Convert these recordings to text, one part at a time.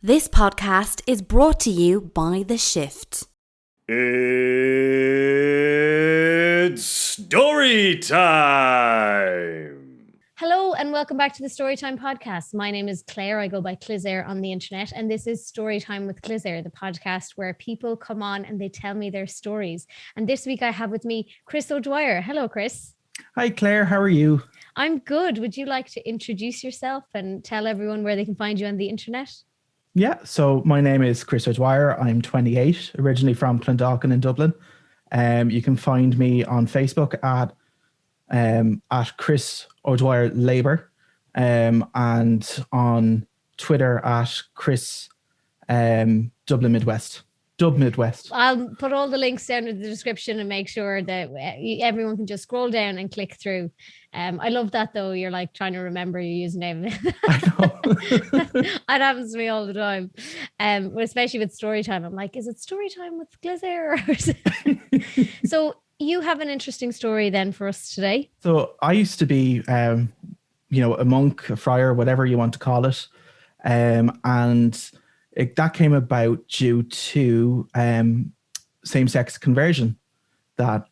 This podcast is brought to you by The Shift. It's story time! Hello and welcome back to the Storytime Podcast. My name is Claire. I go by Clisare on the internet, and this is Storytime with Clisare, the podcast where people come on and they tell me their stories. And this week I have with me Chris O'Dwyer. Hello, Chris. Hi, Claire. How are you? I'm good. Would you like to introduce yourself and tell everyone where they can find you on the internet? Yeah, so my name is Chris O'Dwyer. I'm 28, originally from Clondalkin in Dublin. You can find me on Facebook at Chris O'Dwyer Labour, and on Twitter at Chris Dublin Midwest. Dub Midwest. I'll put all the links down in the description and make sure that everyone can just scroll down and click through. I love that though. You're like trying to remember your username. I know. That happens to me all the time. Especially with Storytime. I'm like, is it Storytime with Clisare? So you have an interesting story then for us today. So I used to be, a monk, a friar, whatever you want to call it. That came about due to same-sex conversion that,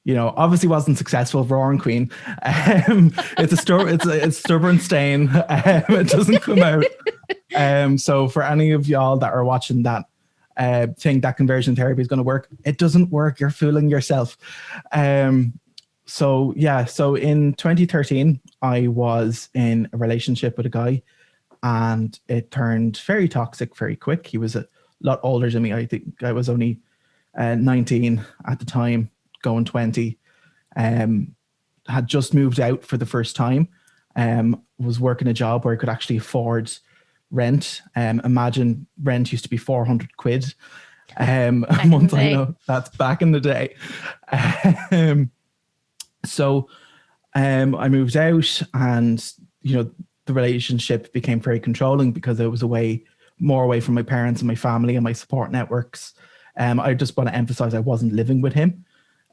obviously wasn't successful for Roaring Queen. It's a stubborn stain. It doesn't come out. So for any of y'all that are watching that think that conversion therapy is going to work, it doesn't work. You're fooling yourself. So in 2013, I was in a relationship with a guy, and it turned very toxic very quick. He was a lot older than me. I think I was only 19 at the time, going 20. Had just moved out for the first time. Was working a job where I could actually afford rent. Imagine rent used to be 400 quid a month. I know that's back in the day. So I moved out, and the relationship became very controlling because it was more away from my parents and my family and my support networks. I just want to emphasize I wasn't living with him,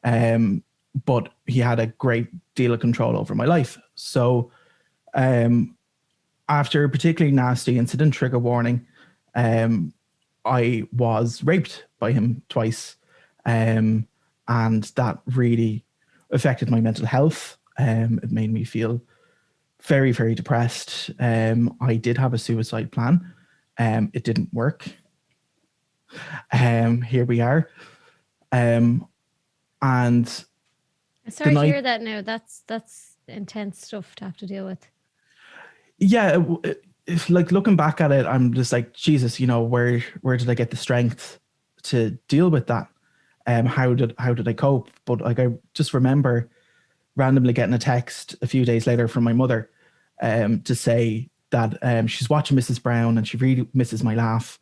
but he had a great deal of control over my life. So after a particularly nasty incident, trigger warning, I was raped by him twice, and that really affected my mental health. It made me feel very, very depressed. I did have a suicide plan. It didn't work. Here we are. And I'm sorry to hear that now. That's intense stuff to have to deal with. Yeah, if like looking back at it, I'm just like, Jesus, where did I get the strength to deal with that? How did I cope? But like I just remember randomly getting a text a few days later from my mother to say that she's watching Mrs. Brown and she really misses my laugh.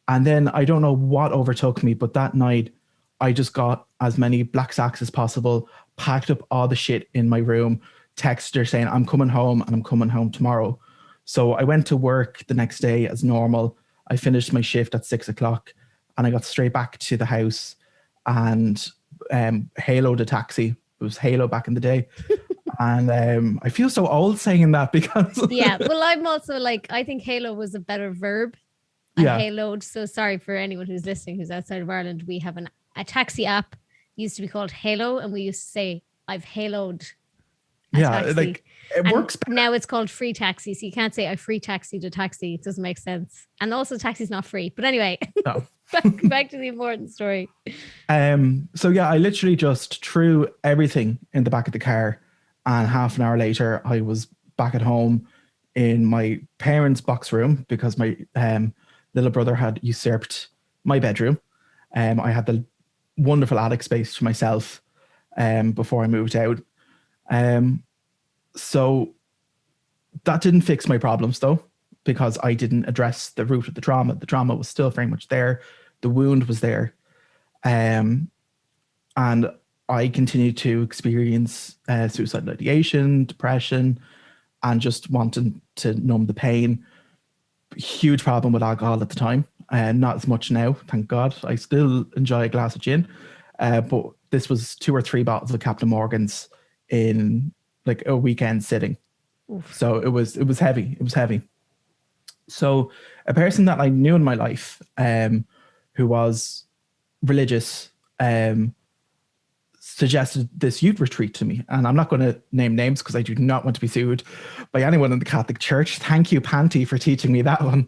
And then I don't know what overtook me, but that night I just got as many black sacks as possible, packed up all the shit in my room, texted her saying, I'm coming home and I'm coming home tomorrow. So I went to work the next day as normal. I finished my shift at 6:00 and I got straight back to the house and haloed a taxi. It was Halo back in the day. And I feel so old saying that because... Yeah, well, I'm also like, I think Halo was a better verb. Haloed. So sorry for anyone who's listening who's outside of Ireland. We have a taxi app, used to be called Halo, and we used to say, I've haloed a taxi. Like it works better. Now it's called free taxi. So you can't say I free taxied a taxi. It doesn't make sense. And also taxi's not free. But anyway, no. back to the important story. So yeah, I literally just threw everything in the back of the car, and half an hour later I was back at home in my parents' box room because my little brother had usurped my bedroom. I had the wonderful attic space to myself before I moved out. So that didn't fix my problems though, because I didn't address the root of the trauma. The trauma was still very much there. The wound was there. And I continued to experience suicidal ideation, depression, and just wanting to numb the pain. Huge problem with alcohol at the time. Not as much now, thank God. I still enjoy a glass of gin. But this was 2 or 3 bottles of Captain Morgan's in like a weekend sitting. Oof. So it was heavy. It was heavy. So a person that I knew in my life, who was religious, suggested this youth retreat to me. And I'm not going to name names because I do not want to be sued by anyone in the Catholic Church. Thank you, Panty, for teaching me that one.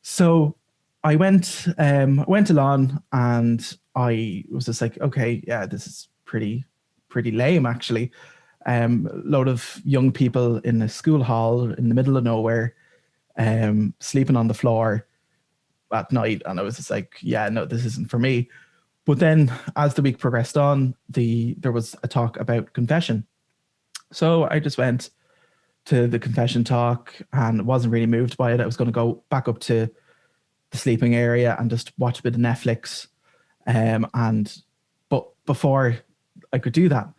So I went along, and I was just like, okay, yeah, this is pretty lame, actually. Load of young people in a school hall in the middle of nowhere, sleeping on the floor at night. And I was just like, yeah, no, this isn't for me. But then as the week progressed on, there was a talk about confession. So I just went to the confession talk and wasn't really moved by it. I was going to go back up to the sleeping area and just watch a bit of Netflix. But before I could do that,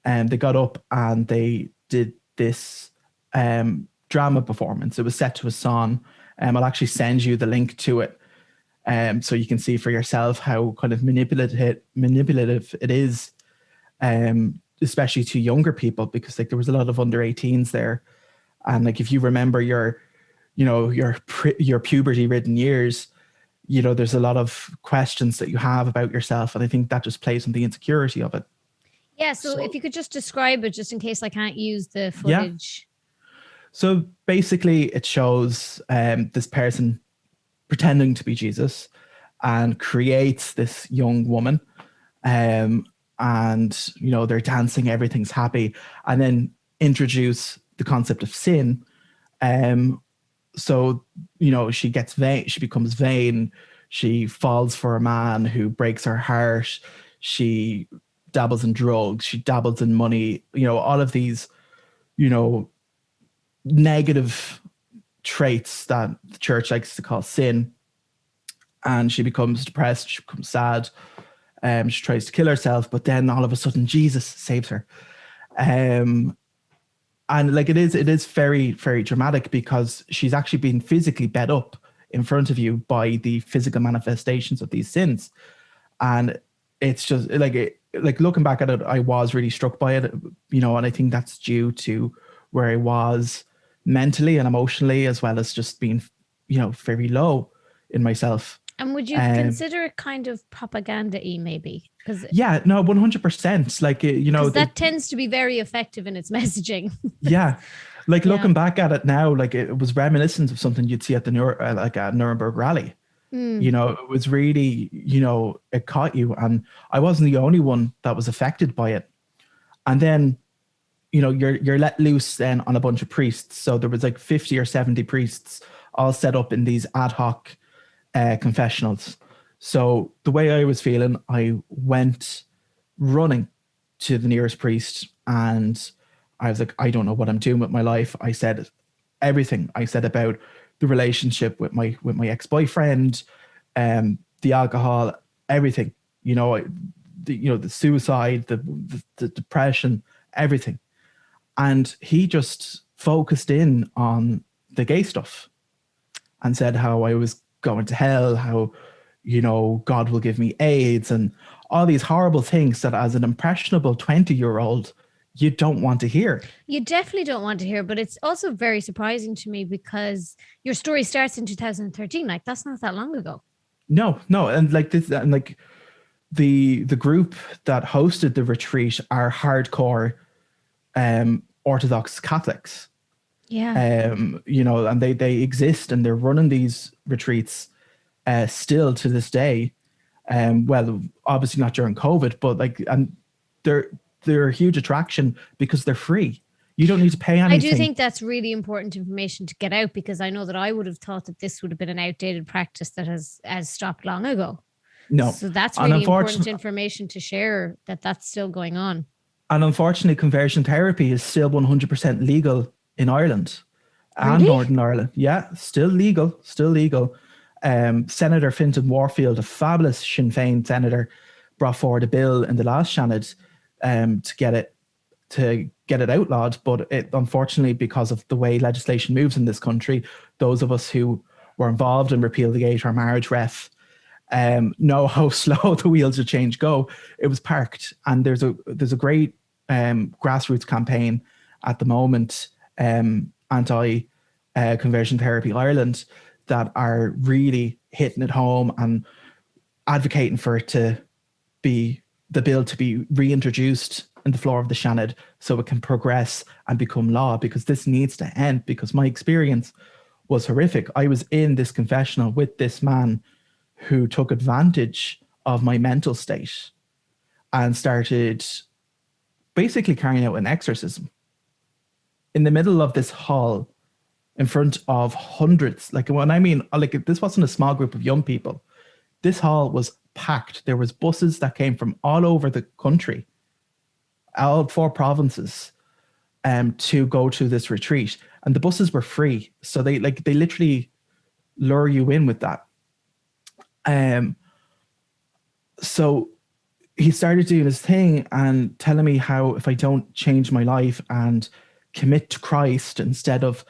they got up and they did this drama performance. It was set to a song. I'll actually send you the link to it, so you can see for yourself how kind of manipulative it is, especially to younger people, because like there was a lot of under 18s there, and like if you remember your puberty ridden years, you know, there's a lot of questions that you have about yourself, and I think that just plays on the insecurity of it. Yeah, so if you could just describe it, just in case I can't use the footage. Yeah. So basically it shows this person pretending to be Jesus and creates this young woman, and, you know, they're dancing, everything's happy, and then introduce the concept of sin. So, you know, she gets vain, she becomes vain, she falls for a man who breaks her heart, she dabbles in drugs, she dabbles in money, you know, all of these, you know, negative traits that the church likes to call sin. And she becomes depressed, she becomes sad, she tries to kill herself, but then all of a sudden Jesus saves her. And like it is very, very dramatic, because she's actually been physically bed up in front of you by the physical manifestations of these sins. And it's just like looking back at it, I was really struck by it, you know, and I think that's due to where I was mentally and emotionally, as well as just being, you know, very low in myself. And would you consider it kind of propaganda-y maybe? Yeah, no, 100%. Like, you know, that tends to be very effective in its messaging. Yeah. Like looking back at it now, like it was reminiscent of something you'd see at the Nuremberg rally. You know, it was really, you know, it caught you, and I wasn't the only one that was affected by it. And then, you know, you're let loose then on a bunch of priests. So there was like 50 or 70 priests all set up in these ad hoc confessionals. So the way I was feeling, I went running to the nearest priest, and I was like, I don't know what I'm doing with my life. I said everything. I said about the relationship with my ex-boyfriend, the alcohol, everything. You know, the suicide, the depression, everything. And he just focused in on the gay stuff and said how I was going to hell, how, you know, God will give me AIDS, and all these horrible things that as an impressionable 20-year-old, you don't want to hear. You definitely don't want to hear, but it's also very surprising to me because your story starts in 2013. Like, that's not that long ago. No. And like this, and like the group that hosted the retreat are hardcore Orthodox Catholics. Yeah. You know, and they exist, and they're running these retreats still to this day. Well, obviously not during COVID, but like, and they're a huge attraction because they're free. You don't need to pay anything. I do think that's really important information to get out, because I know that I would have thought that this would have been an outdated practice that has stopped long ago. No. So that's really important information to share, that that's still going on. And unfortunately, conversion therapy is still 100% legal in Ireland and Northern Ireland. Yeah, still legal. Senator Fintan Warfield, a fabulous Sinn Féin senator, brought forward a bill in the last Seanad to get it outlawed, but it, unfortunately, because of the way legislation moves in this country, those of us who were involved in Repeal the Gay to Our Marriage ref know how slow the wheels of change go. It was parked, and there's a great grassroots campaign at the moment, anti Conversion Therapy Ireland, that are really hitting it home and advocating for it to be, the bill to be reintroduced in the floor of the Seanad so it can progress and become law, because this needs to end, because my experience was horrific. I was in this confessional with this man who took advantage of my mental state and started basically carrying out an exorcism in the middle of this hall in front of hundreds. Like, when I mean, like, this wasn't a small group of young people. This hall was packed. There was buses that came from all over the country, all 4 provinces, to go to this retreat. And the buses were free. So they literally lure you in with that. So he started doing his thing and telling me how if I don't change my life and commit to Christ instead of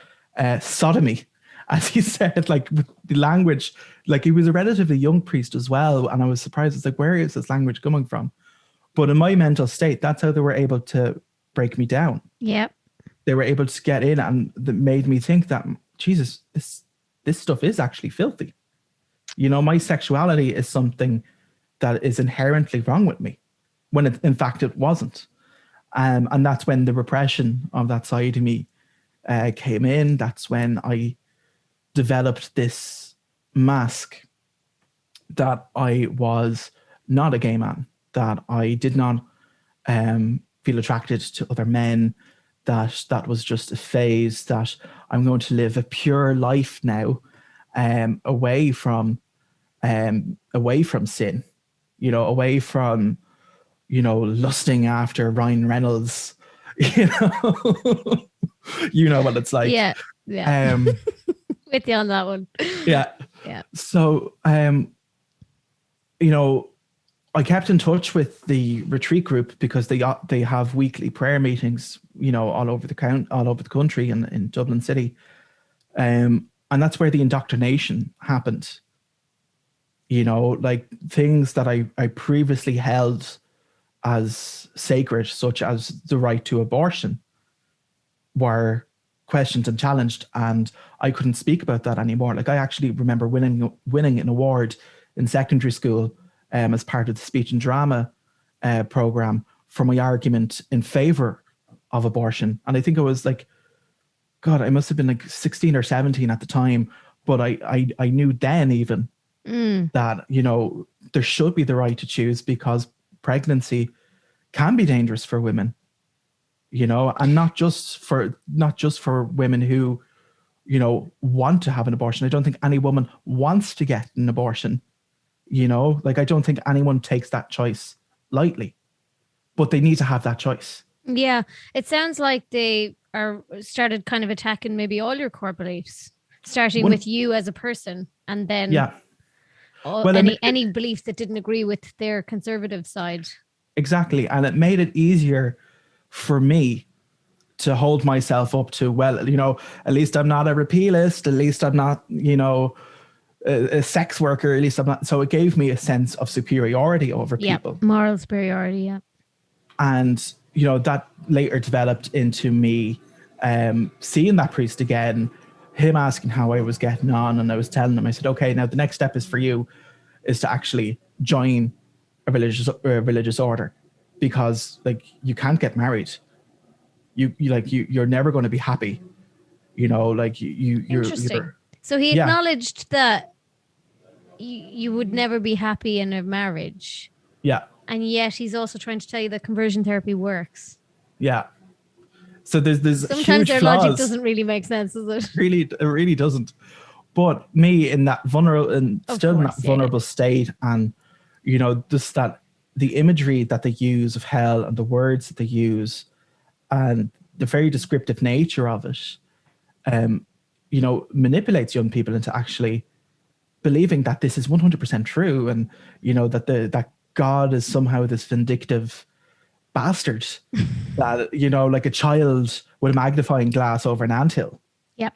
sodomy, as he said, like, with the language, like, he was a relatively young priest as well. And I was surprised. It's like, where is this language coming from? But in my mental state, that's how they were able to break me down. Yep. They were able to get in, and that made me think that, Jesus, this stuff is actually filthy. You know, my sexuality is something that is inherently wrong with me, when in fact it wasn't. And that's when the repression of that side of me came in. That's when I developed this mask that I was not a gay man, that I did not feel attracted to other men, that was just a phase, that I'm going to live a pure life now, away from sin, you know, away from, you know, lusting after Ryan Reynolds, you know. You know what it's like. Yeah. With you on that one. Yeah. So, you know, I kept in touch with the retreat group because they have weekly prayer meetings, you know, all over the country and in Dublin City, and that's where the indoctrination happened. You know, like, things that I previously held as sacred, such as the right to abortion, were questioned and challenged, and I couldn't speak about that anymore. Like, I actually remember winning an award in secondary school as part of the speech and drama program for my argument in favor of abortion. And I think I was like, God, I must have been like 16 or 17 at the time, but I knew then even that, you know, there should be the right to choose, because pregnancy can be dangerous for women, you know, and not just for women who, you know, want to have an abortion. I don't think any woman wants to get an abortion, you know, like, I don't think anyone takes that choice lightly, but they need to have that choice. Yeah. It sounds like they started kind of attacking maybe all your core beliefs, starting with you as a person, and then any beliefs that didn't agree with their conservative side. Exactly. And it made it easier for me to hold myself up to, well, you know, at least I'm not a repealist, at least I'm not, you know, a sex worker, at least I'm not. So it gave me a sense of superiority over people. Moral superiority, yeah. And, you know, that later developed into me seeing that priest again, him asking how I was getting on, and I was telling him, I said, okay, now the next step is for you is to actually join a religious order, because, like, you can't get married. You're never going to be happy, you know, like you're interesting. So he acknowledged that you would never be happy in a marriage. Yeah. And yet he's also trying to tell you that conversion therapy works. Yeah. So there's sometimes their flaws. Logic doesn't really make sense, does it? It really doesn't. But me in that vulnerable state, and, you know, just that the imagery that they use of hell and the words that they use and the very descriptive nature of it, you know, manipulates young people into actually believing that this is 100% true, and, you know, that God is somehow this vindictive bastard that, you know, like a child with a magnifying glass over an anthill. Yep.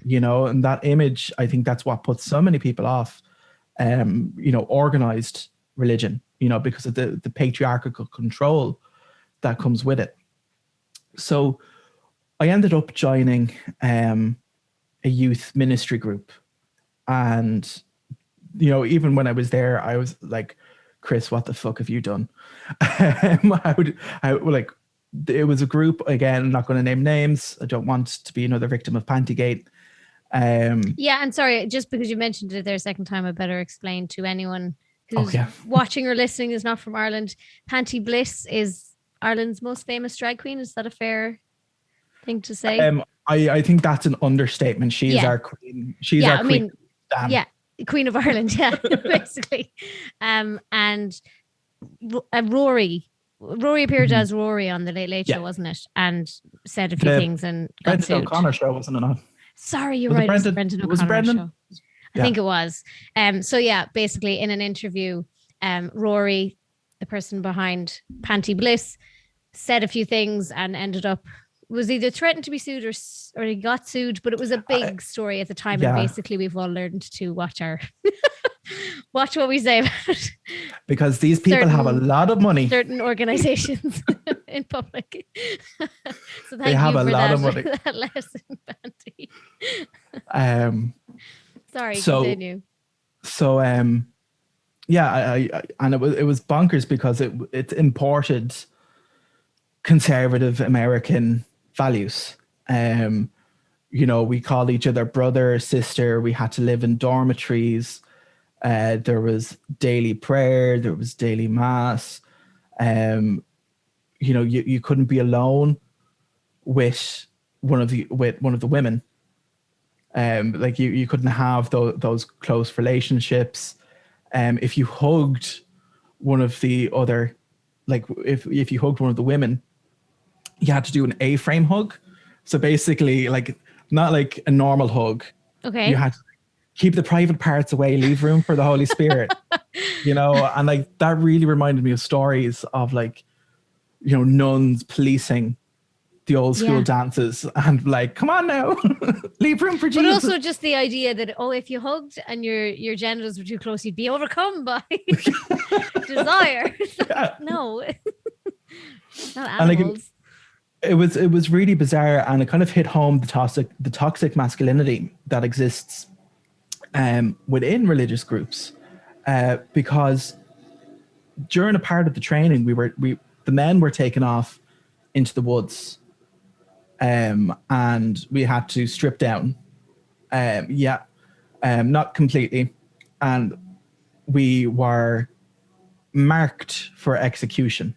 You know, and that image, I think that's what puts so many people off, you know, organized religion, you know, because of the patriarchal control that comes with it. So I ended up joining a youth ministry group. And, you know, even when I was there, I was like, Chris, what the fuck have you done? It was a group, again, I'm not going to name names. I don't want to be another victim of Pantygate. Yeah, and sorry, just because you mentioned it there a second time, I better explain to anyone who's watching or listening is not from Ireland. Panty Bliss is Ireland's most famous drag queen. Is that a fair thing to say? I think that's an understatement. She's our queen. She's our queen. Queen of Ireland, basically. And Rory appeared as Rory on the Late Late Show, wasn't it? And said a few things and got Brendan sued. O'Connor show, wasn't it? Not? Sorry, you're right. It was Brendan O'Connor show. I think it was. So yeah, basically in an interview, Rory, the person behind Panty Bliss, said a few things and ended up was either threatened to be sued or he got sued, but it was a big story at the time. And basically we've all learned to watch what we say about it. Because these people have a lot of money. Certain organizations in public. So they have a lot of money. That lesson, Panty. Sorry, continue. So I and it was bonkers because it imported conservative American values. You know, we called each other brother, sister. We had to live in dormitories. There was daily prayer. There was daily mass. You know, you couldn't be alone with one of the women. Like you couldn't have those close relationships. If you hugged one of the other, like if you hugged one of the women, you had to do an A-frame hug. So basically, like not like a normal hug. Okay. You had to keep the private parts away, leave room for the Holy Spirit. You know, and like that really reminded me of stories of like, you know, nuns policing the old school dances and like, come on now, leave room for Jesus. But also just the idea that, if you hugged and your genitals were too close, you'd be overcome by desire. No, not animals. And like, it was really bizarre, and it kind of hit home the toxic masculinity that exists within religious groups, because during a part of the training, the men were taken off into the woods, and we had to strip down. Not completely, and we were marked for execution.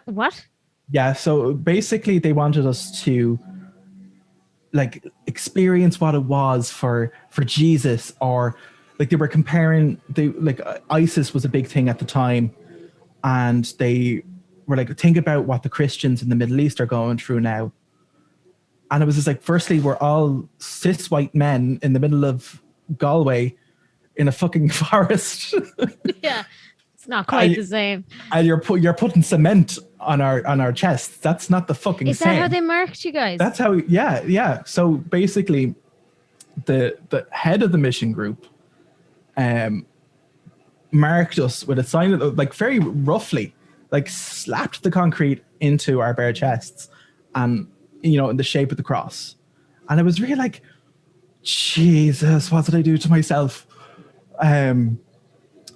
What? Yeah, so basically they wanted us to like experience what it was for Jesus, or like they were comparing ISIS was a big thing at the time, and they were like, think about what the Christians in the Middle East are going through now. And it was just like, firstly, we're all cis white men in the middle of Galway in a fucking forest. Yeah. It's not quite the same. And you're putting cement on our chests. That's not the fucking same. Is that how they marked you guys? That's how, yeah. So basically, the head of the mission group marked us with a sign of, like, very roughly, like slapped the concrete into our bare chests, and, you know, in the shape of the cross. And it was really like, Jesus, what did I do to myself?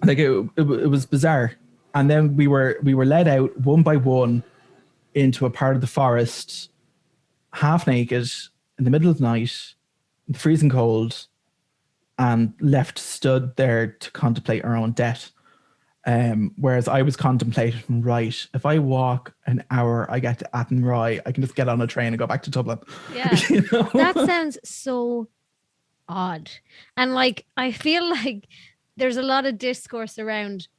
Like it was bizarre. And then we were led out one by one into a part of the forest, half naked, in the middle of the night, in the freezing cold, and left stood there to contemplate our own death. Whereas I was contemplating, right, if I walk an hour, I get to Athenry, I can just get on a train and go back to Dublin. Yeah. You know? That sounds so odd. And like, I feel like there's a lot of discourse around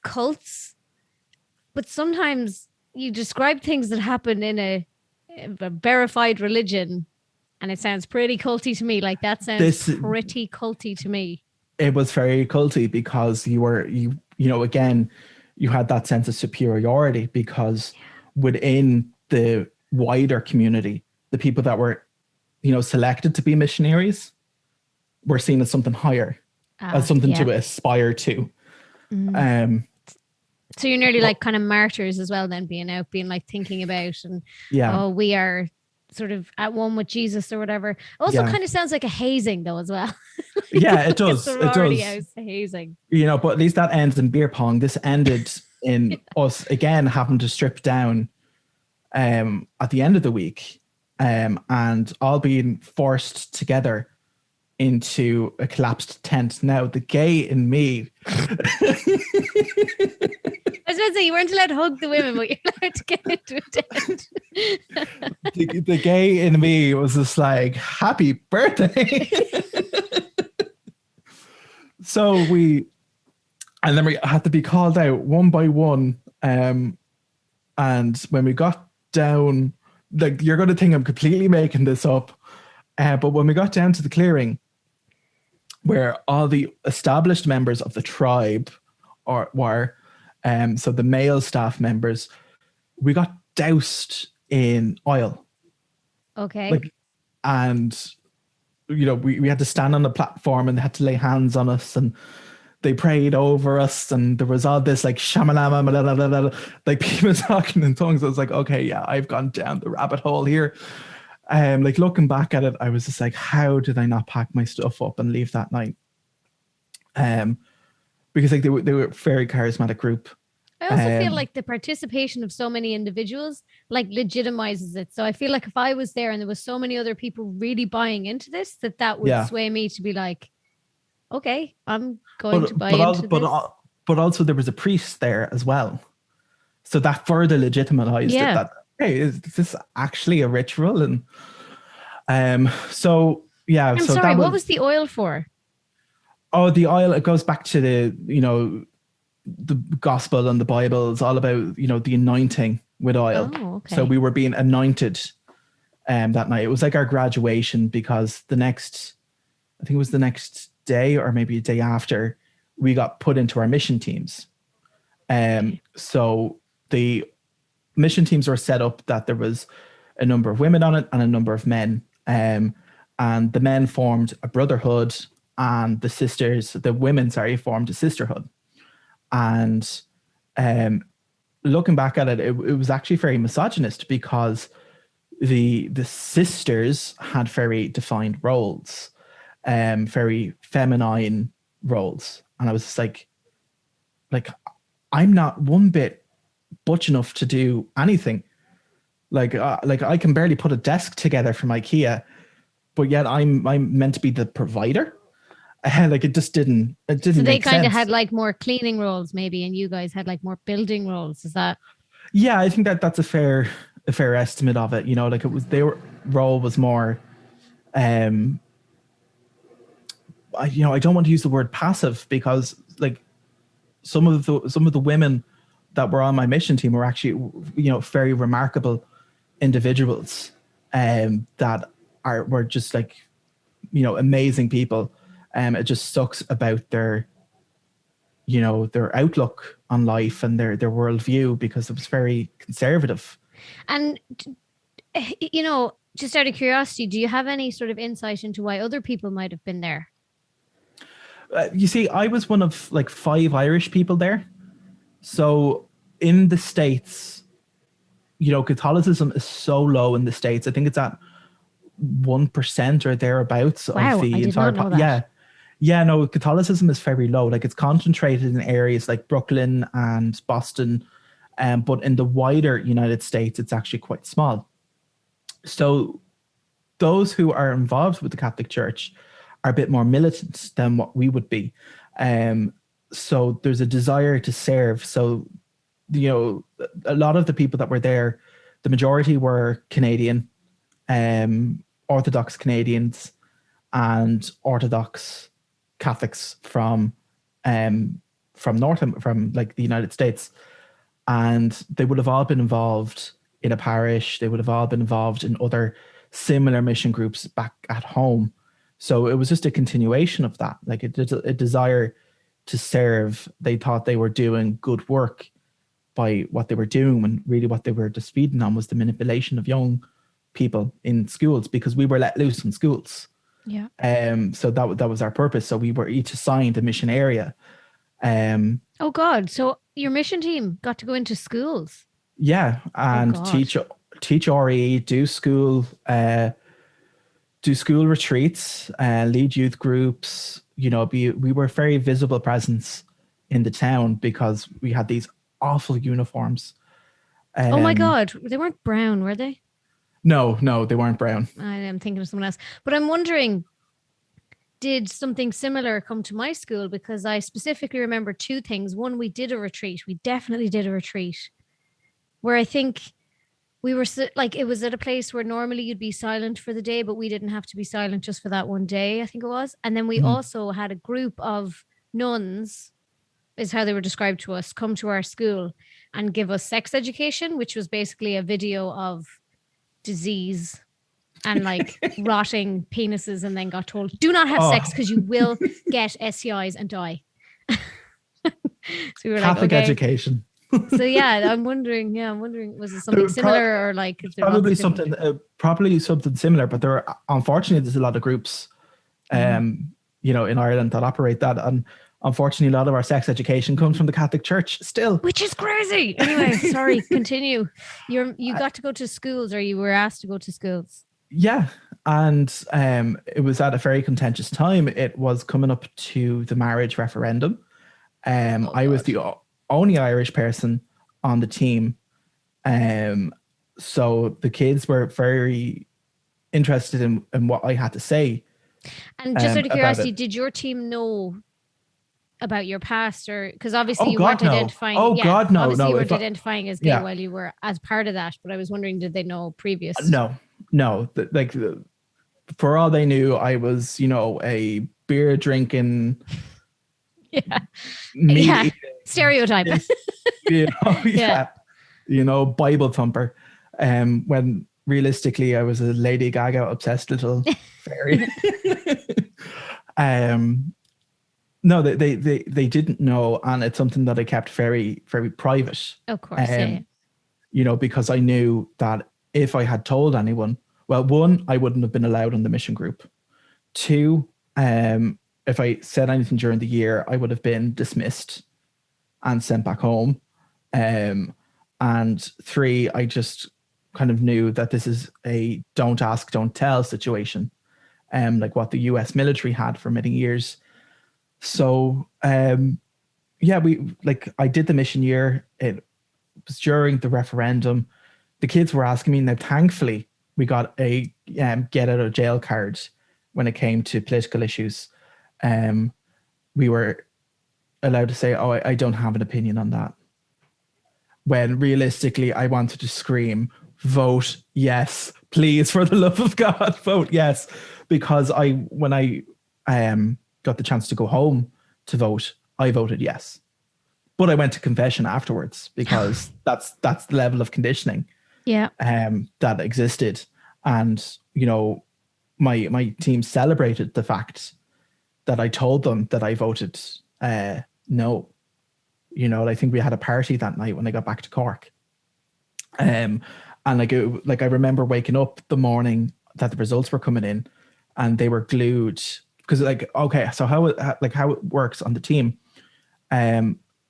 cults, but sometimes you describe things that happen in a verified religion and it sounds pretty culty to me. Like that sounds pretty culty to me. It was very culty because you know, again, you had that sense of superiority because within the wider community, the people that were, you know, selected to be missionaries were seen as something higher. As something to aspire to. So you're nearly like kind of martyrs as well, then being out, being like thinking about and we are sort of at one with Jesus or whatever. Also kind of sounds like a hazing though as well. Yeah, it does. It does. House hazing. You know, but at least that ends in beer pong. This ended in us again having to strip down at the end of the week and all being forced together into a collapsed tent. Now, the gay in me... I was going to say, you weren't allowed to hug the women, but you're allowed to get into a tent. the gay in me was just like, happy birthday. And then we had to be called out one by one. And when we got down, like, you're going to think I'm completely making this up. But when we got down to the clearing, where all the established members of the tribe were, so the male staff members, we got doused in oil. Okay. And, you know, we had to stand on the platform and they had to lay hands on us and they prayed over us. And there was all this like shamalama, like people talking in tongues. I was like, okay, yeah, I've gone down the rabbit hole here. Like looking back at it, I was just like, how did I not pack my stuff up and leave that night? Because like they were a very charismatic group. I also feel like the participation of so many individuals like legitimizes it. So I feel like if I was there and there was so many other people really buying into this, that would sway me to be like, okay, I'm going to buy into this. But also there was a priest there as well. So that further legitimized it, that, hey, is this actually a ritual? And so, yeah. I'm so sorry, what was the oil for? Oh, the oil, it goes back to the gospel and the Bible. It's all about, the anointing with oil. Oh, okay. So we were being anointed that night. It was like our graduation because I think it was the next day or maybe a day after, we got put into our mission teams. So the mission teams were set up that there was a number of women on it and a number of men. And the men formed a brotherhood and the women formed a sisterhood. And looking back at it, it was actually very misogynist because the sisters had very defined roles, very feminine roles. And I was just like I'm not one bit butch enough to do anything. Like I can barely put a desk together from IKEA, but yet I'm meant to be the provider. Like it didn't so they kind of sense. had like more cleaning roles maybe, and you guys had like more building roles. Is that? Yeah, I think that's a fair estimate of it. Like it was, their role was more, I don't want to use the word passive because like some of the women that were on my mission team were actually, very remarkable individuals, that were just like, amazing people. It just sucks about their outlook on life and their worldview because it was very conservative. And, just out of curiosity, do you have any sort of insight into why other people might have been there? You see, I was one of like 5 Irish people there. So in the States, Catholicism is so low in the States. I think it's at 1% or thereabouts of the entire. Yeah, no, Catholicism is very low. Like it's concentrated in areas like Brooklyn and Boston, but in the wider United States, it's actually quite small. So those who are involved with the Catholic Church are a bit more militant than what we would be. So there's a desire to serve. So, a lot of the people that were there, the majority were Canadian, Orthodox Canadians and Orthodox Catholics from the United States. And they would have all been involved in a parish. They would have all been involved in other similar mission groups back at home. So it was just a continuation of that, like a desire to serve. They thought they were doing good work by what they were doing, when really what they were just feeding on was the manipulation of young people in schools, because we were let loose in schools. Yeah. So that was our purpose. So we were each assigned a mission area. Oh God! So your mission team got to go into schools. Yeah, and teach RE, do school retreats, lead youth groups. You know, we were a very visible presence in the town because we had these awful uniforms. Oh my God, they weren't brown, were they? No, they weren't brown. I am thinking of someone else, but I'm wondering, did something similar come to my school? Because I specifically remember two things. One, we did a retreat. We definitely did a retreat where I think we were like, it was at a place where normally you'd be silent for the day, but we didn't have to be silent just for that one day, I think it was. And then we also had a group of nuns, is how they were described to us, come to our school and give us sex education, which was basically a video of disease and like rotting penises, and then got told, do not have sex because you will get STIs and die. So we were Catholic like, okay. Education. So yeah, I'm wondering, was it something similar or like probably something similar, but unfortunately there's a lot of groups you know, in Ireland that operate that, and unfortunately a lot of our sex education comes from the Catholic Church still, which is crazy. Anyway, sorry, continue. You got to go to schools, or you were asked to go to schools. Yeah, and it was at a very contentious time. It was coming up to the marriage referendum. I was the only Irish person on the team. So the kids were very interested in what I had to say. And just out of curiosity, did your team know about your past, or because obviously you weren't identifying? God, no. Obviously you weren't identifying as gay while you were as part of that. But I was wondering, did they know previous? No. For all they knew, I was, you know, a beer drinking, stereotype. You know, Bible thumper. When realistically, I was a Lady Gaga obsessed little fairy. No, they didn't know, and it's something that I kept very, very private. Of course, you know, because I knew that if I had told anyone, well, one, I wouldn't have been allowed on the mission group. Two, if I said anything during the year, I would have been dismissed and sent back home. And three, I just kind of knew that this is a don't ask, don't tell situation, like what the US military had for many years. So, I did the mission year. It was during the referendum. The kids were asking me. Now, thankfully, we got a get out of jail card when it came to political issues. We were allowed to say, "Oh, I don't have an opinion on that." When realistically, I wanted to scream, "Vote yes, please, for the love of God, vote yes!" Because when I got the chance to go home to vote, I voted yes. But I went to confession afterwards because that's the level of conditioning that existed. And, you know, my team celebrated the fact that I told them that I voted no. You know, I think we had a party that night when I got back to Cork. And I remember waking up the morning that the results were coming in, and they were glued. Because so how it works on the team,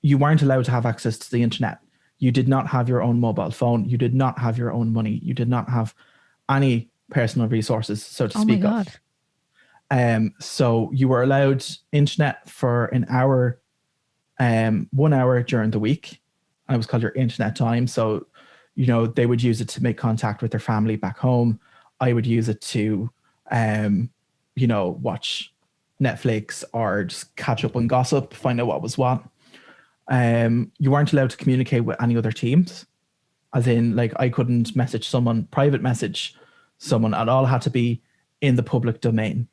you weren't allowed to have access to the internet. You did not have your own mobile phone. You did not have your own money. You did not have any personal resources, so to speak of. So you were allowed internet for an hour, 1 hour during the week. And it was called your internet time. So, you know, they would use it to make contact with their family back home. I would use it to you know, watch Netflix or just catch up on gossip, find out what was what. You weren't allowed to communicate with any other teams. As in, like, I couldn't private message someone. It all had to be in the public domain.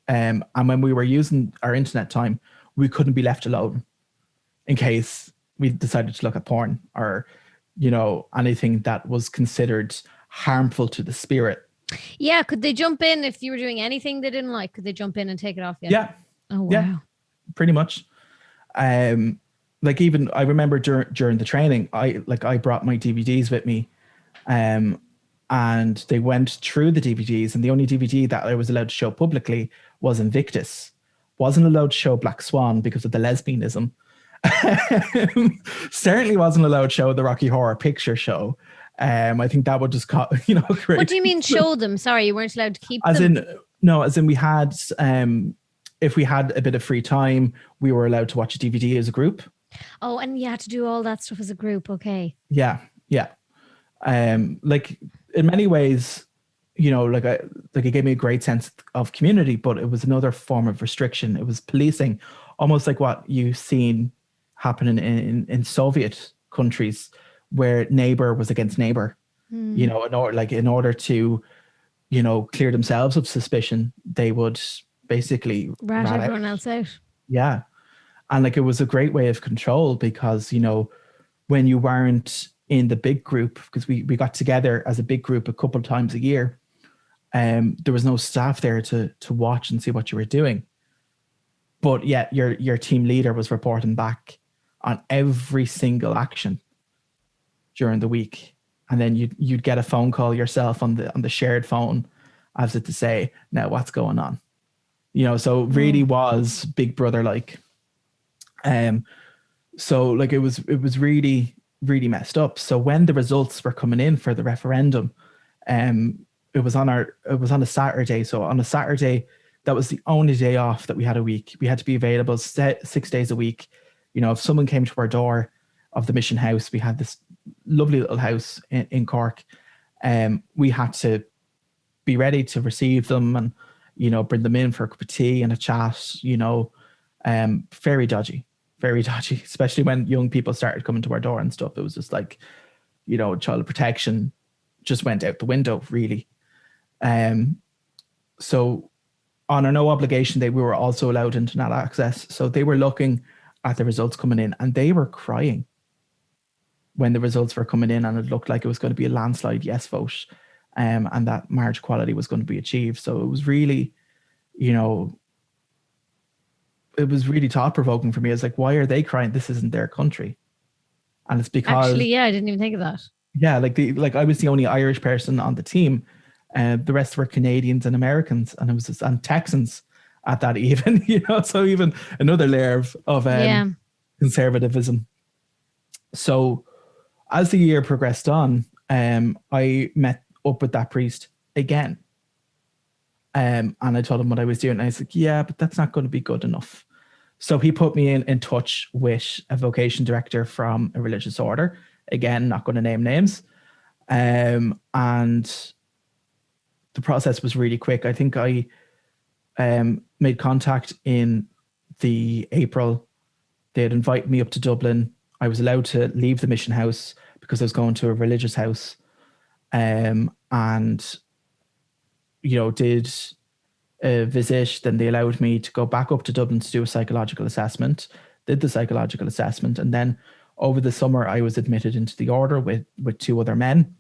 And when we were using our internet time, we couldn't be left alone in case we decided to look at porn or, you know, anything that was considered harmful to the spirit. Yeah, could they jump in if you were doing anything they didn't like? Could they jump in and take it off? Yeah. Oh, wow. Yeah, pretty much. Like even I remember during the training, I brought my DVDs with me, and they went through the DVDs, and the only DVD that I was allowed to show publicly was Invictus. Wasn't allowed to show Black Swan because of the lesbianism. Certainly wasn't allowed to show the Rocky Horror Picture Show. I think that would just create. What do you mean show them? Sorry, you weren't allowed to keep As them. in we had, if we had a bit of free time, we were allowed to watch a DVD as a group. Oh, and you had to do all that stuff as a group. Okay. Yeah. Like in many ways, it gave me a great sense of community, but it was another form of restriction. It was policing, almost like what you've seen happening in Soviet countries, where neighbor was against neighbor. In order to, clear themselves of suspicion, they would basically rat everyone else out. Yeah. And like, it was a great way of control because, when you weren't in the big group, because we got together as a big group a couple of times a year, there was no staff there to watch and see what you were doing. But yet your team leader was reporting back on every single action during the week. And then you'd get a phone call yourself on the shared phone as it to say, now what's going on? So it really was Big Brother like. So like it was really, really messed up. So when the results were coming in for the referendum, it was on a Saturday. So on a Saturday, that was the only day off that we had a week. We had to be available 6 days a week. If someone came to our door of the Mission House, we had this lovely little house in Cork. We had to be ready to receive them and, bring them in for a cup of tea and a chat, very dodgy, especially when young people started coming to our door and stuff. It was just like, child protection just went out the window, really. So on a no obligation day, we were also allowed internet access. So they were looking at the results coming in and they were crying when the results were coming in, and it looked like it was going to be a landslide yes vote, and that marriage equality was going to be achieved. So it was really, it was really thought provoking for me. It's like, why are they crying? This isn't their country. And it's because actually, I didn't even think of that. Yeah, like I was the only Irish person on the team. The rest were Canadians and Americans, and it was just, and Texans at that even, so even another layer of conservatism. So as the year progressed on, I met up with that priest again. And I told him what I was doing. And I was like, yeah, but that's not going to be good enough. So he put me in touch with a vocation director from a religious order. Again, not going to name names. And the process was really quick. I think I made contact in the April. They'd invite me up to Dublin. I was allowed to leave the mission house because I was going to a religious house. And did a visit. Then they allowed me to go back up to Dublin to do a psychological assessment, did the psychological assessment. And then over the summer, I was admitted into the order with two other men.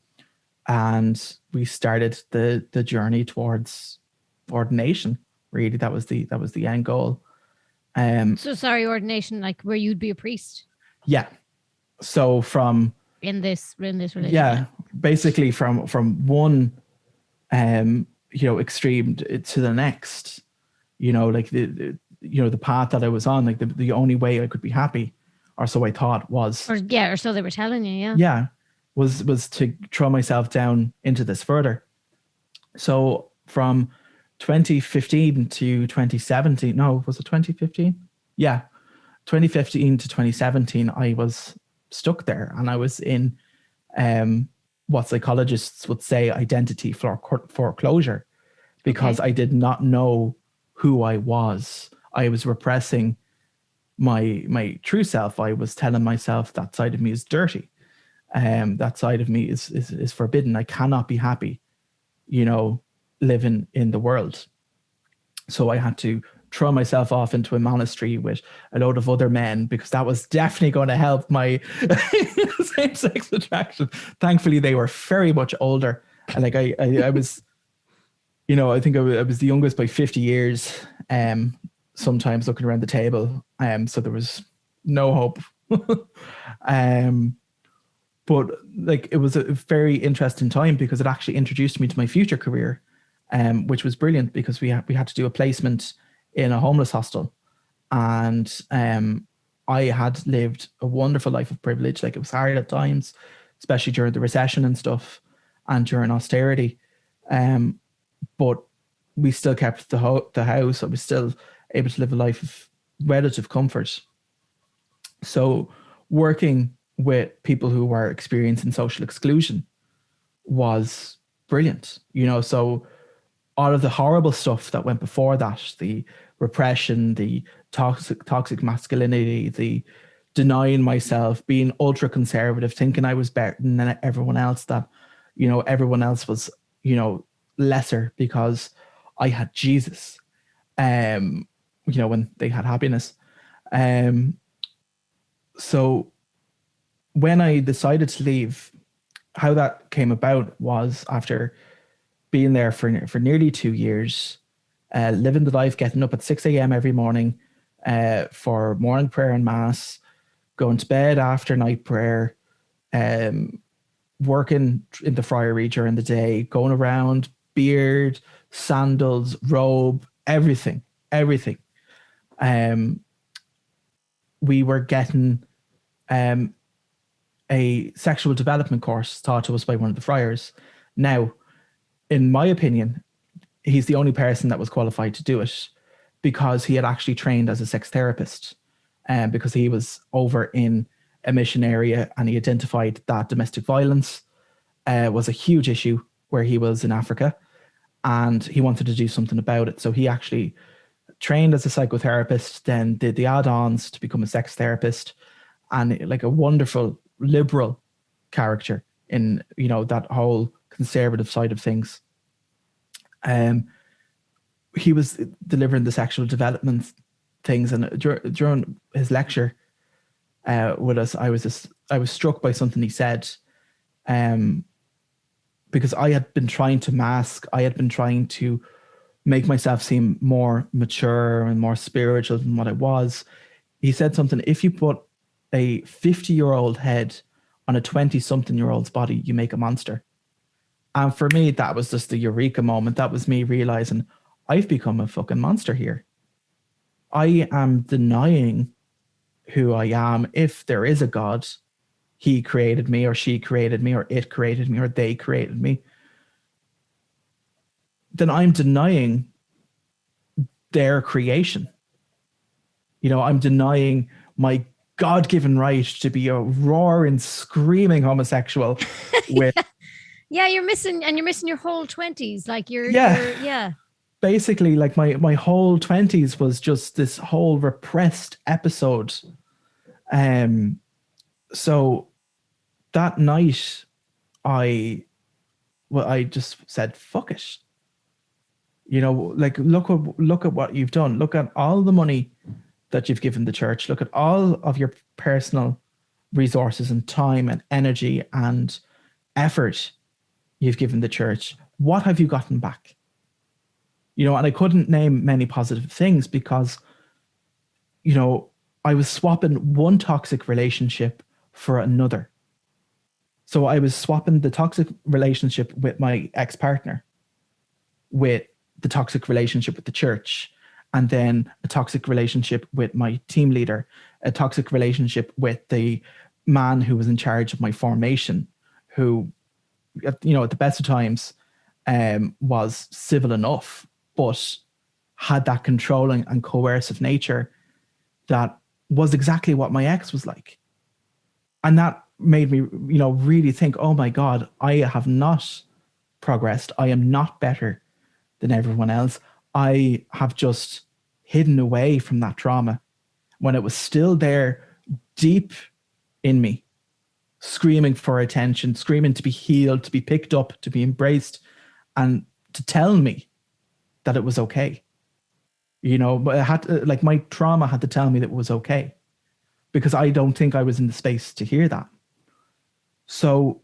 And we started the journey towards ordination. Really, that was the end goal. Ordination, like where you'd be a priest. Yeah. So from in this religion. Yeah, basically from one extreme to the next, like the path that I was on, like the only way I could be happy, or so I thought, was, or so they were telling you, was to throw myself down into this further. So from 2015 to 2017, no, was it 2015? Yeah, 2015 to 2017, I was stuck there, and I was in what psychologists would say identity foreclosure, because I did not know who I was. I was repressing my true self. I was telling myself that side of me is dirty. That side of me is forbidden. I cannot be happy, living in the world. So I had to throw myself off into a monastery with a load of other men, because that was definitely going to help my same-sex attraction. Thankfully, they were very much older. And like I was, I think I was the youngest by 50 years. Sometimes looking around the table. So there was no hope. But like, it was a very interesting time, because it actually introduced me to my future career, which was brilliant, because we had to do a placement in a homeless hostel. And I had lived a wonderful life of privilege. Like, it was hard at times, especially during the recession and stuff and during austerity. But we still kept the house. I was still able to live a life of relative comfort. So working with people who were experiencing social exclusion was brilliant, so all of the horrible stuff that went before that, the repression, the toxic masculinity, the denying myself, being ultra conservative, thinking I was better than everyone else, that, everyone else was, lesser because I had Jesus, when they had happiness. So when I decided to leave, how that came about was after being there for nearly 2 years, living the life, getting up at 6 a.m. every morning for morning prayer and mass, going to bed after night prayer, working in the friary during the day, going around, beard, sandals, robe, everything. We were getting a sexual development course taught to us by one of the friars. Now, in my opinion, he's the only person that was qualified to do it because he had actually trained as a sex therapist, because he was over in a mission area and he identified that domestic violence was a huge issue where he was in Africa, and he wanted to do something about it. So he actually trained as a psychotherapist, then did the add-ons to become a sex therapist, and like a wonderful liberal character in, that whole conservative side of things. He was delivering the sexual development things, and during his lecture with us, I was struck by something he said, because I had been trying to mask, I had been trying to make myself seem more mature and more spiritual than what I was. He said something: if you put a 50-year-old head on a 20-something-year-old's body, you make a monster. And for me, that was just the eureka moment. That was me realizing I've become a fucking monster here. I am denying who I am. If there is a God, he created me, or she created me, or it created me, or they created me, then I'm denying their creation. I'm denying my God-given right to be a roaring, screaming homosexual with... Yeah, you're missing your whole 20s. Like you're basically, like my whole 20s was just this whole repressed episode. So that night I just said, fuck it. Like, look at what you've done. Look at all the money that you've given the church. Look at all of your personal resources and time and energy and effort you've given the church. What have you gotten back? And I couldn't name many positive things because, I was swapping one toxic relationship for another. So I was swapping the toxic relationship with my ex-partner with the toxic relationship with the church, and then a toxic relationship with my team leader, a toxic relationship with the man who was in charge of my formation, who, at the best of times, was civil enough, but had that controlling and coercive nature that was exactly what my ex was like. And that made me, really think, oh my God, I have not progressed. I am not better than everyone else. I have just hidden away from that trauma when it was still there deep in me, screaming for attention, screaming to be healed, to be picked up, to be embraced, and to tell me that it was okay. But it had to, like, my trauma had to tell me that it was okay, because I don't think I was in the space to hear that. So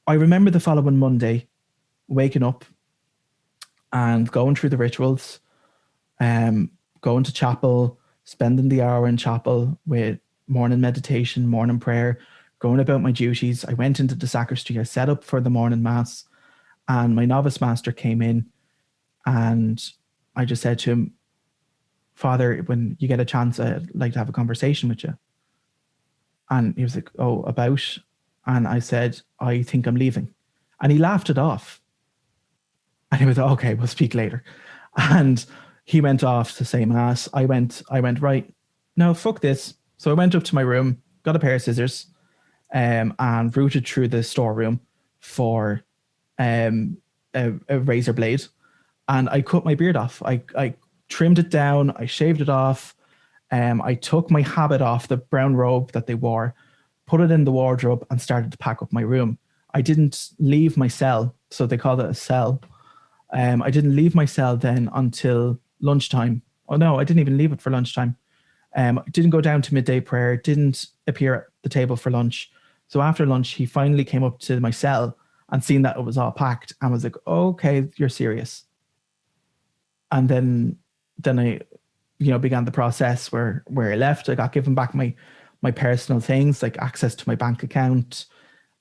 I remember the following Monday waking up and going through the rituals, going to chapel, spending the hour in chapel with morning meditation, morning prayer, going about my duties. I went into the sacristy, I set up for the morning mass, and my novice master came in, and I just said to him, Father, when you get a chance, I'd like to have a conversation with you. And he was like, oh, about? And I said, I think I'm leaving. And he laughed it off. And he was, okay, we'll speak later. And he went off to say mass. I went, right, no, fuck this. So I went up to my room, got a pair of scissors, and rooted through the storeroom for a razor blade. And I cut my beard off. I trimmed it down. I shaved it off. I took my habit off, the brown robe that they wore, put it in the wardrobe, and started to pack up my room. I didn't leave my cell. So they called it a cell. I didn't leave my cell then until lunchtime. Oh no, I didn't even leave it for lunchtime. I didn't go down to midday prayer, didn't appear at the table for lunch. So after lunch, he finally came up to my cell and seen that it was all packed and was like, okay, you're serious. And then I, began the process where I left. I got given back my personal things, like access to my bank account,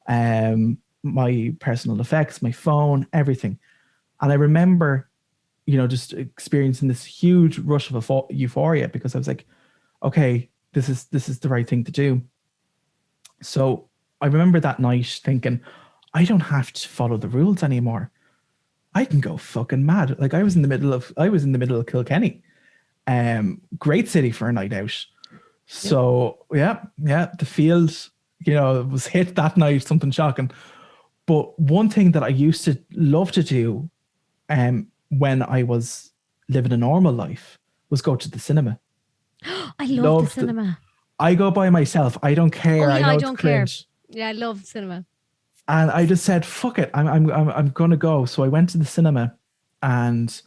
my personal effects, my phone, everything. And I remember, just experiencing this huge rush of euphoria because I was like, okay, this is the right thing to do. So I remember that night thinking, I don't have to follow the rules anymore. I can go fucking mad. Like I was in the middle of Kilkenny. Great city for a night out. So yeah, the field, was hit that night, something shocking. But one thing that I used to love to do when I was living a normal life was go to the cinema. I love the cinema. I go by myself. I don't care. I don't care. Yeah, I love cinema. And I just said, fuck it. I'm going to go. So I went to the cinema, and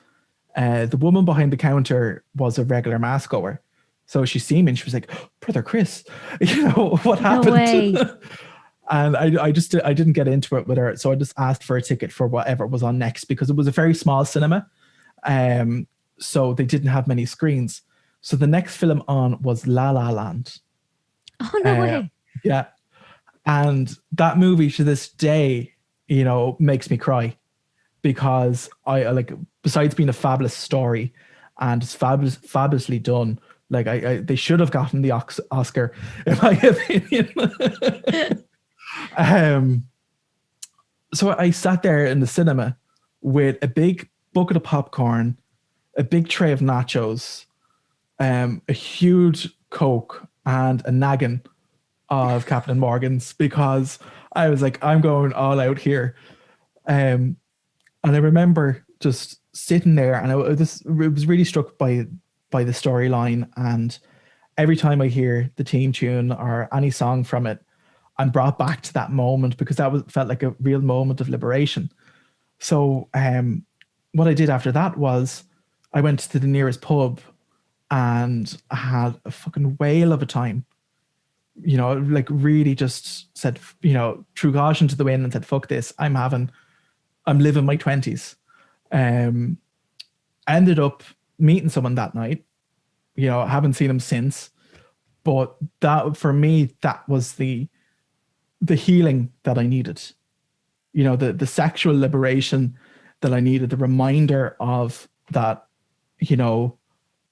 the woman behind the counter was a regular mass goer. So she seen me and she was like, Brother Chris, what happened? No way. And I didn't get into it with her. So I just asked for a ticket for whatever was on next because it was a very small cinema. So they didn't have many screens. So the next film on was La La Land. Oh, no way. Yeah. And that movie to this day, makes me cry because I like, besides being a fabulous story and it's fabulously done, like they should have gotten the Oscar, in my opinion. So I sat there in the cinema with a big bucket of popcorn, a big tray of nachos, a huge Coke, and a naggin of Captain Morgan's because I was like, I'm going all out here. And I remember just sitting there, and I was really struck by the storyline. And every time I hear the theme tune or any song from it, I'm brought back to that moment because felt like a real moment of liberation. So what I did after that was I went to the nearest pub and I had a fucking whale of a time. Like really just said, threw caution to the wind and said, fuck this, I'm living my 20s. I ended up meeting someone that night. I haven't seen him since. But that, for me, that was the healing that I needed. The sexual liberation that I needed, the reminder of that,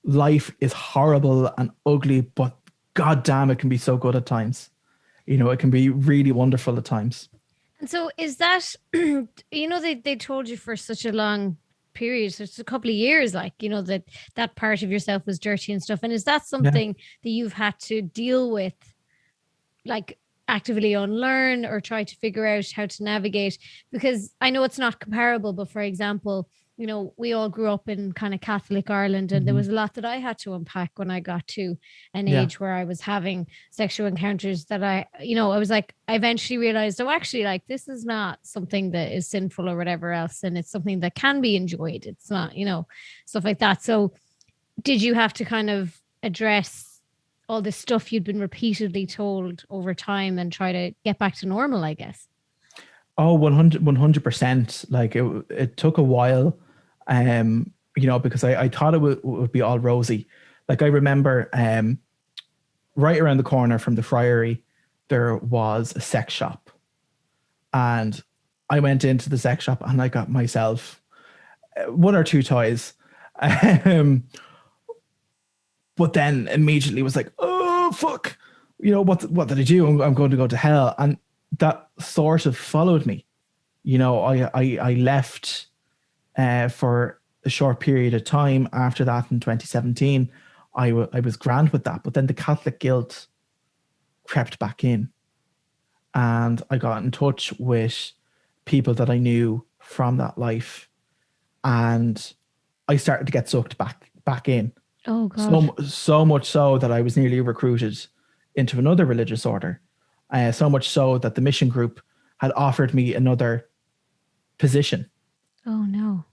life is horrible and ugly, but God damn, it can be so good at times. It can be really wonderful at times. And so is that, they told you for such a long period, so it's a couple of years, like, that part of yourself was dirty and stuff. And is that something that you've had to deal with, like actively unlearn or try to figure out how to navigate? Because I know it's not comparable, but for example, we all grew up in kind of Catholic Ireland, and there was a lot that I had to unpack when I got to an age where I was having sexual encounters that I was like, I eventually realized, actually, like, this is not something that is sinful or whatever else. And it's something that can be enjoyed. It's not, stuff like that. So did you have to kind of address all this stuff you'd been repeatedly told over time and try to get back to normal, I guess? Oh, 100%. Like it took a while. Because I thought it would be all rosy. Like I remember right around the corner from the friary, there was a sex shop. And I went into the sex shop and I got myself one or two toys. But then immediately was like, oh, fuck. What did I do? I'm going to go to hell. And that sort of followed me. I left for a short period of time after that in 2017. I was grand with that, but then the Catholic guilt crept back in, and I got in touch with people that I knew from that life, and I started to get sucked back in. Oh God. So much so that I was nearly recruited into another religious order. So much so that the mission group had offered me another position. Oh no.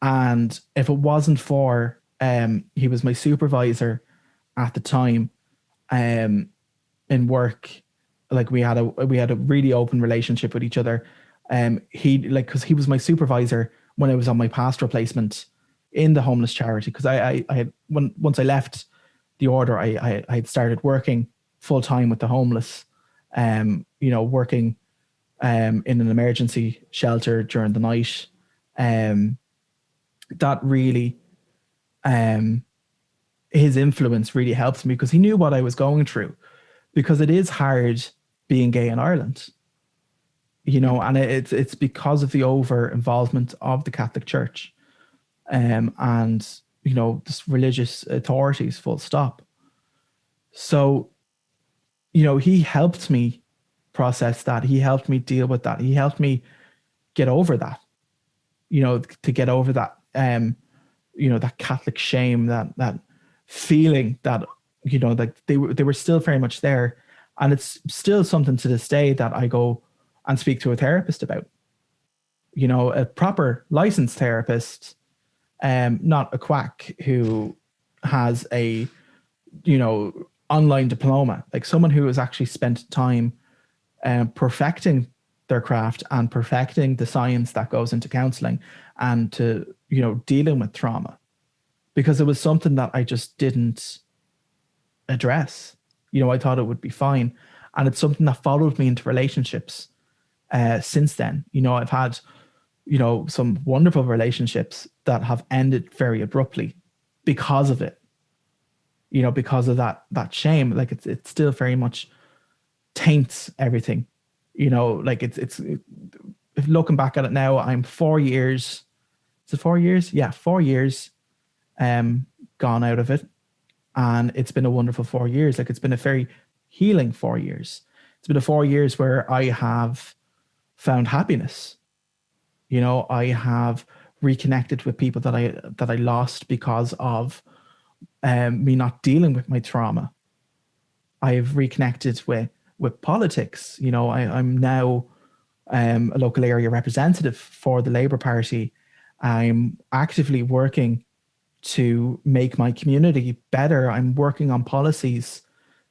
And if it wasn't for he was my supervisor at the time, in work, like we had a really open relationship with each other. Because he was my supervisor when I was on my pastoral placement in the homeless charity. Because I had once I left the order, I had started working full time with the homeless, working in an emergency shelter during the night. That really, his influence really helped me because he knew what I was going through, because it is hard being gay in Ireland, and it's because of the over involvement of the Catholic Church, and just religious authorities, full stop. So, he helped me process that. He helped me deal with that. He helped me get over that, to get over that, that Catholic shame, that feeling that, like they were still very much there. And it's still something to this day that I go and speak to a therapist about, a proper licensed therapist, not a quack who has a, online diploma, like someone who has actually spent time perfecting their craft and perfecting the science that goes into counseling and to, dealing with trauma, because it was something that I just didn't address. I thought it would be fine. And it's something that followed me into relationships since then. I've had, some wonderful relationships that have ended very abruptly because of it, because of that shame. Like it's still very much taints everything, like it's looking back at it now, I'm 4 years. Is it 4 years? Yeah, 4 years gone out of it. And it's been a wonderful 4 years. Like it's been a very healing 4 years. It's been a 4 years where I have found happiness. I have reconnected with people that I lost because of me not dealing with my trauma. I've reconnected with politics. I'm now a local area representative for the Labour Party. I'm actively working to make my community better. I'm working on policies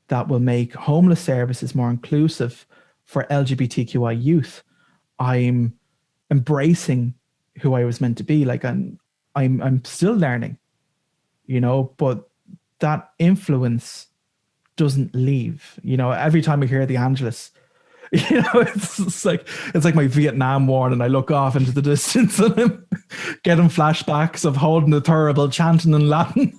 that will make homeless services more inclusive for LGBTQI youth. I'm embracing who I was meant to be. Like I'm still learning, but that influence doesn't leave. Every time I hear the Angelus, it's like my Vietnam War, and I look off into the distance and I'm getting flashbacks of holding the thurible chanting in Latin.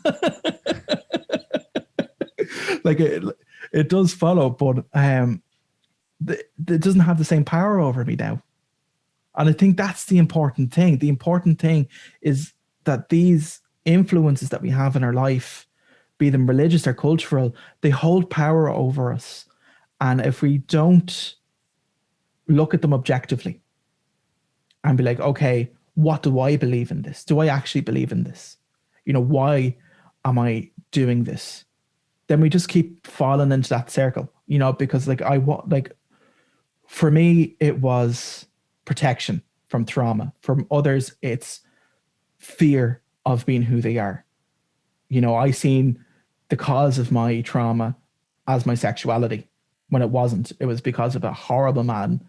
Like it does follow, but it doesn't have the same power over me now. And I think that's the important thing. The important thing is that these influences that we have in our life, be them religious or cultural, they hold power over us. And if we don't look at them objectively and be like, okay, what do I believe in this? Do I actually believe in this? Why am I doing this? Then we just keep falling into that circle, because for me, it was protection from trauma. From others, it's fear of being who they are. I seen the cause of my trauma as my sexuality, when it wasn't. It was because of a horrible man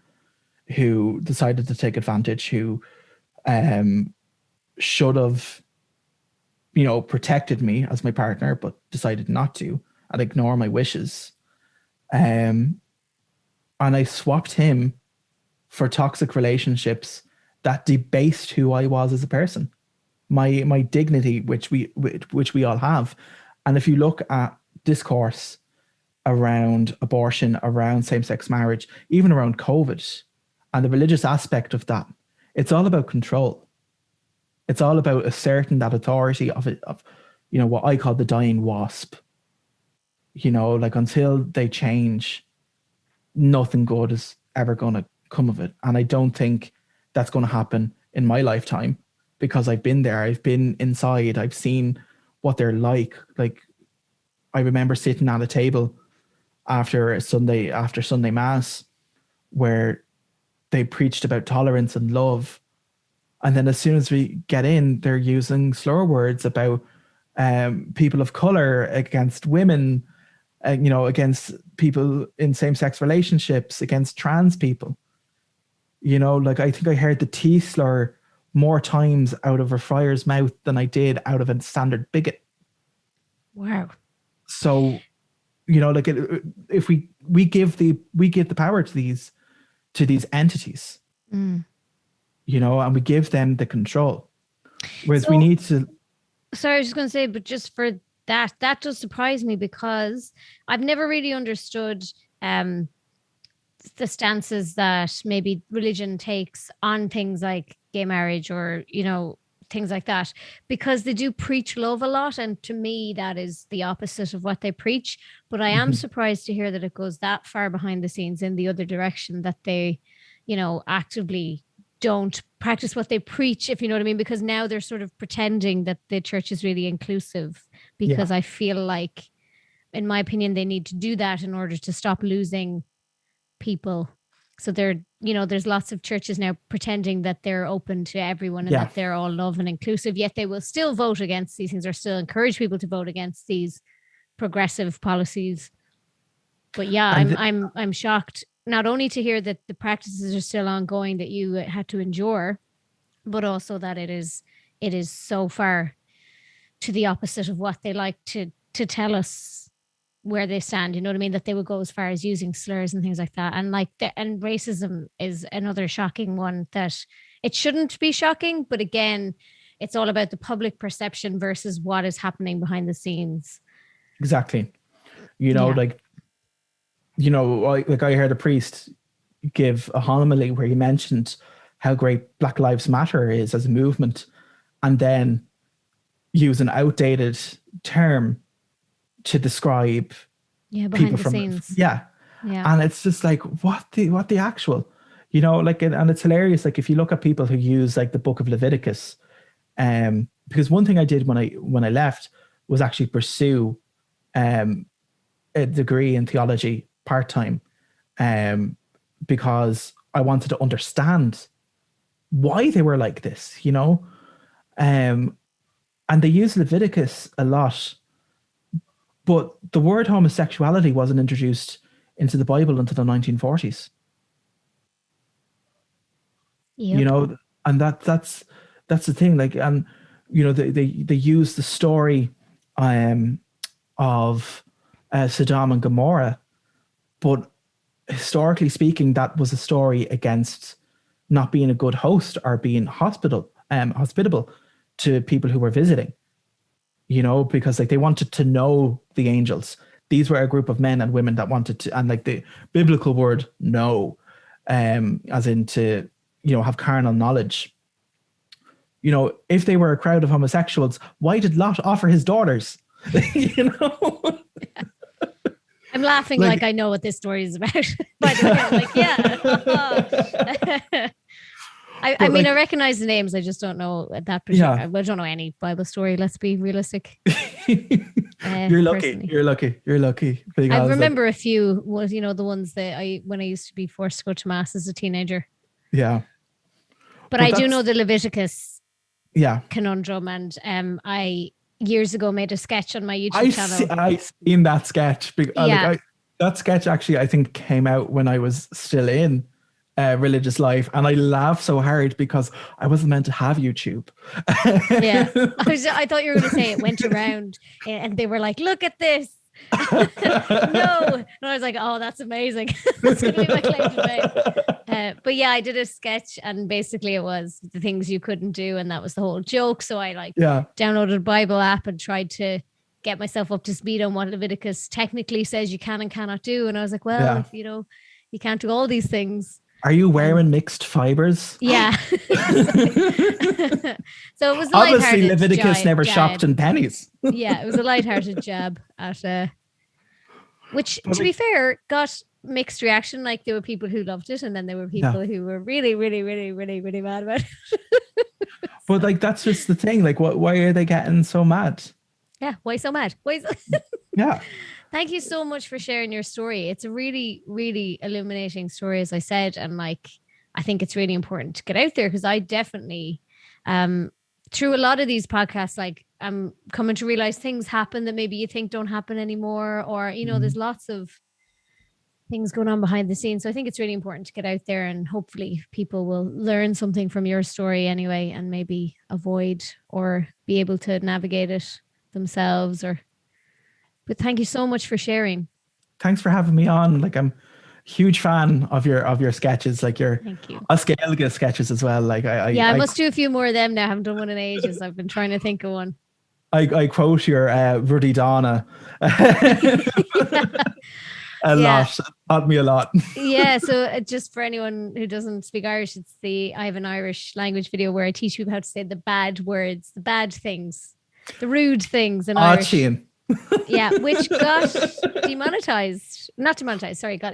who decided to take advantage, who should have, protected me as my partner, but decided not to and ignore my wishes. And I swapped him for toxic relationships that debased who I was as a person, my dignity, which we all have. And if you look at discourse around abortion, around same-sex marriage, even around COVID and the religious aspect of that. It's all about control. It's all about asserting that authority of what I call the dying wasp. Like until they change, nothing good is ever going to come of it. And I don't think that's going to happen in my lifetime, because I've been there. I've been inside. I've seen what they're like. Like, I remember sitting at a table after Sunday Mass where they preached about tolerance and love. And then as soon as we get in, they're using slur words about people of color, against women, against people in same-sex relationships, against trans people. Like, I think I heard the T slur more times out of a friar's mouth than I did out of a standard bigot. Wow. So, like, if we give the power to these entities, and we give them the control, whereas we need to. Sorry, I was just going to say, but just for that does surprise me, because I've never really understood the stances that maybe religion takes on things like gay marriage or, things like that, because they do preach love a lot. And to me, that is the opposite of what they preach. But I am surprised to hear that it goes that far behind the scenes in the other direction, that they, actively don't practice what they preach, if you know what I mean, because now they're sort of pretending that the church is really inclusive, because I feel like, in my opinion, they need to do that in order to stop losing people. So there's lots of churches now pretending that they're open to everyone and that they're all love and inclusive, yet they will still vote against these things, or still encourage people to vote against these progressive policies. But I'm shocked not only to hear that the practices are still ongoing that you had to endure, but also that it is so far to the opposite of what they like to tell us where they stand. You know what I mean? That they would go as far as using slurs and things like that. And and racism is another shocking one, that it shouldn't be shocking, but again, it's all about the public perception versus what is happening behind the scenes. Exactly. I heard a priest give a homily where he mentioned how great Black Lives Matter is as a movement, and then use an outdated term to describe behind the scenes. And it's just like, what the actual, and it's hilarious. Like, if you look at people who use like the book of Leviticus, because one thing I did when I left was actually pursue a degree in theology part-time, because I wanted to understand why they were like this, and they use Leviticus a lot, but the word homosexuality wasn't introduced into the Bible until the 1940s. And that's the thing. Like, and they use the story of Sodom and Gomorrah, but historically speaking, that was a story against not being a good host or being hospitable to people who were visiting, because like they wanted to know the angels. These were a group of men and women that wanted to, and like the biblical word know, as in to, have carnal knowledge. If they were a crowd of homosexuals, why did Lot offer his daughters? I'm laughing like I know what this story is about. By the way, I mean, I recognize the names. I just don't know that particular. I don't know any Bible story. Let's be realistic. You're lucky. Personally. You're lucky. I remember a few. Was the ones that when I used to be forced to go to mass as a teenager. Yeah. But I do know the Leviticus. Yeah. Conundrum, and I years ago made a sketch on my YouTube channel. I seen that sketch. That sketch actually, I think, came out when I was still in religious life, and I laughed so hard because I wasn't meant to have YouTube. I thought you were going to say it went around and they were like, look at this. No. And I was like, oh, that's amazing. That's going to be my claim to fame. But yeah, I did a sketch, and basically it was the things you couldn't do, and that was the whole joke. So I downloaded a Bible app and tried to get myself up to speed on what Leviticus technically says you can and cannot do. And I was like, well, if you know, you can't do all these things. Are you wearing mixed fibers? Yeah. So it was obviously Leviticus never shopped in pennies. Yeah, it was a lighthearted jab at which, to be fair, got mixed reaction. Like there were people who loved it, and then there were people who were really, really, really, really, really mad about it. But like that's just the thing. Like, why are they getting so mad? Yeah, why so mad? Yeah. Thank you so much for sharing your story. It's a really, really illuminating story, as I said, and like I think it's really important to get out there, because I definitely, through a lot of these podcasts, like I'm coming to realize things happen that maybe you think don't happen anymore, or you know, there's lots of things going on behind the scenes. So I think it's really important to get out there, and hopefully people will learn something from your story anyway, and maybe avoid or be able to navigate it themselves. But thank you so much for sharing. Thanks for having me on. Like I'm a huge fan of your sketches, like your Oscailga sketches as well. Like I must do a few more of them now. I haven't done one in ages. I've been trying to think of one. I quote your Ruddy Donna a lot. Taught me a lot. Yeah, so just for anyone who doesn't speak Irish, I have an Irish language video where I teach people how to say the bad words, the bad things, the rude things in Irish. Yeah, which got got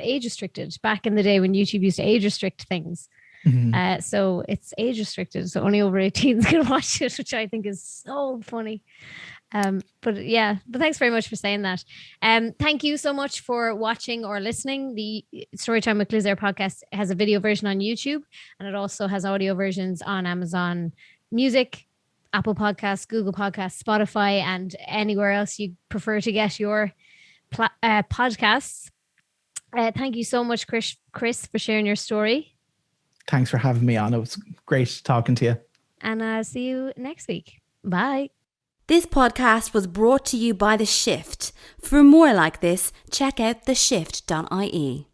age restricted back in the day when YouTube used to age restrict things. So it's age restricted, so only over 18s can watch it, which I think is so funny. But thanks very much for saying that. Thank you so much for watching or listening. The Storytime with Clisare podcast has a video version on YouTube, and it also has audio versions on Amazon Music, Apple Podcasts, Google Podcasts, Spotify, and anywhere else you prefer to get your podcasts. Thank you so much, Chris, for sharing your story. Thanks for having me on. It was great talking to you. And see you next week. Bye. This podcast was brought to you by The Shift. For more like this, check out theshift.ie.